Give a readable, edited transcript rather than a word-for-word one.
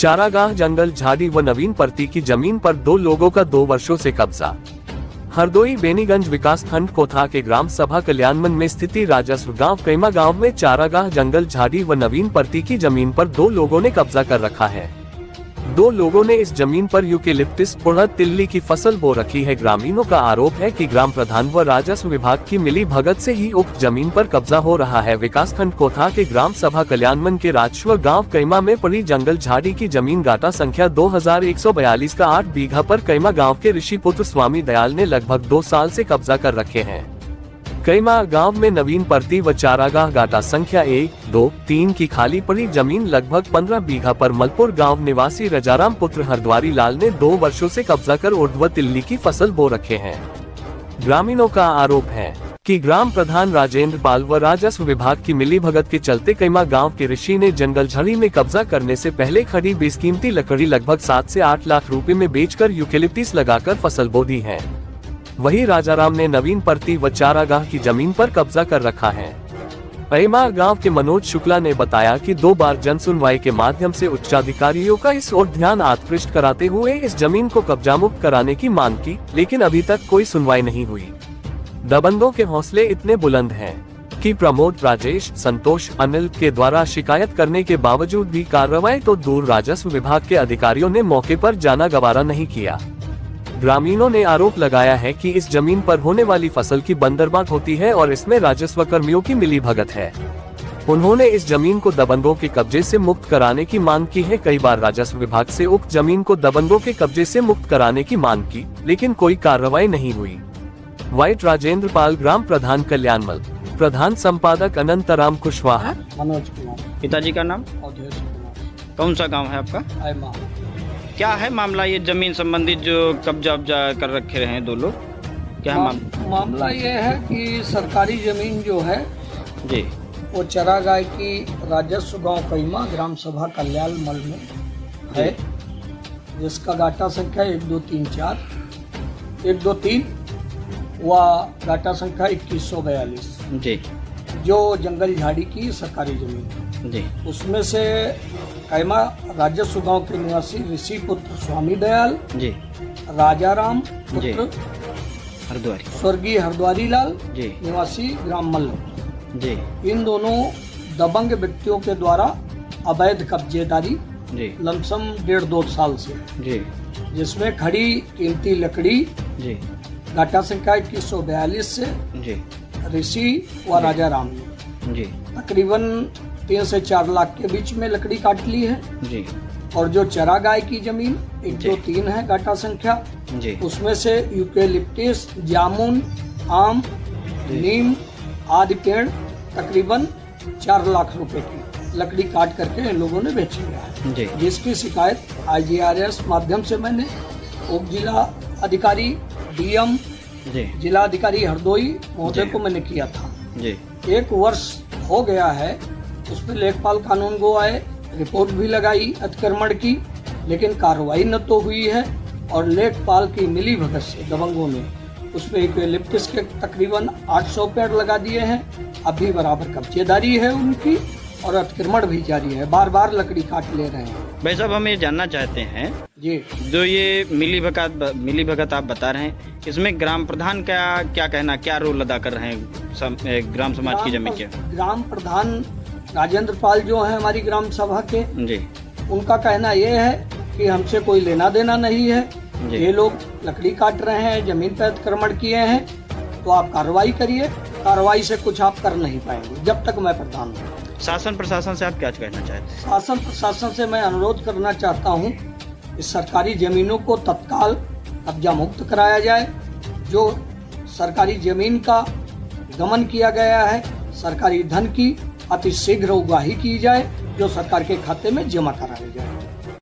चारागाह जंगल झाड़ी व नवीन परती की जमीन पर 2 लोगों का 2 वर्षों से कब्जा। हरदोई बेनीगंज विकास खंड कोथा के ग्राम सभा कल्याणमन में स्थित राजस्व गांव कैमा गांव में चारागाह जंगल झाड़ी व नवीन परती की जमीन पर 2 लोगों ने कब्जा कर रखा है। 2 लोगों ने इस जमीन पर यूकेलिप्टिस उड़द तिल्ली की फसल बो रखी है। ग्रामीणों का आरोप है कि ग्राम प्रधान व राजस्व विभाग की मिली भगत से ही उक्त जमीन पर कब्जा हो रहा है। विकास खंड कोथा के ग्राम सभा कल्याणमन के राजस्व गांव कैमा में पड़ी जंगल झाड़ी की जमीन गाटा संख्या 2142 का 8 बीघा पर कैमा गाँव के ऋषि पुत्र स्वामी दयाल ने लगभग 2 साल से कब्जा कर रखे हैं। कैमा गांव में नवीन परती व चारागाह गाटा संख्या 1, 2, 3 की खाली पड़ी जमीन लगभग 15 बीघा पर मलपुर गांव निवासी रजाराम पुत्र हरद्वारी लाल ने 2 वर्षों से कब्जा कर उड़द व तिल्ली की फसल बो रखे हैं। ग्रामीणों का आरोप है कि ग्राम प्रधान राजेंद्र पाल व राजस्व विभाग की मिलीभगत के चलते कैमा गांव के ऋषि ने जंगल झाड़ी में कब्जा करने से पहले खड़ी बेशकीमती लकड़ी लगभग 7 से 8 लाख रुपए में बेचकर यूकेलिप्टिस लगाकर फसल बो दी है। वही राजाराम ने नवीन परती व चारागाह की जमीन पर कब्जा कर रखा है। कैमा गांव के मनोज शुक्ला ने बताया कि 2 बार जन सुनवाई के माध्यम से उच्चाधिकारियों का इस ओर ध्यान आकृष्ट कराते हुए इस जमीन को कब्जा मुक्त कराने की मांग की, लेकिन अभी तक कोई सुनवाई नहीं हुई। दबंगों के हौसले इतने बुलंद हैं कि प्रमोद, राजेश, संतोष, अनिल के द्वारा शिकायत करने के बावजूद भी कार्रवाई तो दूर राजस्व विभाग के अधिकारियों ने मौके पर जाना गवारा नहीं किया। ग्रामीणों ने आरोप लगाया है कि इस जमीन पर होने वाली फसल की बंदरबांट होती है और इसमें राजस्व कर्मियों की मिलीभगत है। उन्होंने इस जमीन को दबंगों के कब्जे से मुक्त कराने की मांग की है। कई बार राजस्व विभाग से उक्त जमीन को दबंगों के कब्जे से मुक्त कराने की मांग की, लेकिन कोई कार्रवाई नहीं हुई। वाइट राजेंद्र पाल, ग्राम प्रधान कल्याणमल, प्रधान संपादक अनंतराम कुशवाहा, मनोज कुमार। पिताजी का नाम? अवधेश कुमार। कौन सा गांव है आपका? कैमा। क्या है मामला? ये जमीन संबंधित जो कब्जा कर रखे रहे हैं 2 लोग, क्या मामला ये है कि सरकारी जमीन जो है जी वो चारागाह की राजस्व गांव कैमा ग्राम सभा कल्याणमल में है, जिसका गाटा संख्या 1, 2, 3, 4, 1, 2, 3 व गाटा संख्या 2142 जी, जो जंगल झाड़ी की सरकारी जमीन जी। उसमें से कैमा राजस्व गांव के निवासी ऋषि पुत्र स्वामी दयाल जी, राजाराम पुत्र हरद्वारी, स्वर्गीय हरद्वारी लाल जी, निवासी ग्राम मल्ल जी, इन दोनों दबंग व्यक्तियों के द्वारा अवैध कब्जेदारी जी, लमसम 1.5-2 साल से, जी, जिसमें खड़ी कीमती लकड़ी जी, गाटा संख्या 2142 से जी, ऋषि व राजाराम ने जी, तकरीबन 3 से 4 लाख के बीच में लकड़ी काट ली है। जी, और जो चारागाह की जमीन 1, 2, 3 है गाटा संख्या, जी, उसमें से यूकेलिप्टिस, जामुन, आम, नीम आदि पेड़ तकरीबन 4 लाख रुपए की लकड़ी काट करके इन लोगों ने बेच लिया है, जी, जिसकी शिकायत IGRS माध्यम से मैंने उप जिला अधिकारी DM जी, जिला अधिकारी हरदोई महोदय को मैंने किया था। जी, 1 वर्ष हो गया है, उस पर लेखपाल कानून गो आए, रिपोर्ट भी लगाई अतिक्रमण की, लेकिन कार्रवाई न तो हुई है। और लेखपाल की मिली भगत से दबंगों ने उस पर यूकेलिप्टिस के तकरीबन 800 पेड़ लगा दिए हैं। अभी बराबर कब्जेदारी है उनकी और अतिक्रमण भी जारी है, बार बार लकड़ी काट ले रहे हैं। भाई साहब, हम ये जानना चाहते हैं जी, जो ये मिली भगत आप बता रहे हैं, इसमें ग्राम प्रधान का क्या कहना, क्या रोल अदा कर रहे हैं ग्राम समाज की जमीन के? ग्राम प्रधान राजेंद्र पाल जो है हमारी ग्राम सभा के, जी, उनका कहना ये है कि हमसे कोई लेना देना नहीं है, जी, ये लोग लकड़ी काट रहे हैं, जमीन पर अतिक्रमण किए हैं, तो आप कार्रवाई करिए। कार्रवाई से कुछ आप कर नहीं पाएंगे जब तक मैं प्रधान हूँ। शासन प्रशासन से आप क्या कहना चाहते हैं? शासन प्रशासन से मैं अनुरोध करना चाहता हूँ, इस सरकारी जमीनों को तत्काल कब्जा मुक्त कराया जाए। जो सरकारी जमीन का गमन किया गया है, सरकारी धन की अतिशीघ्र उगाही की जाए, जो सरकार के खाते में जमा कराया जाए।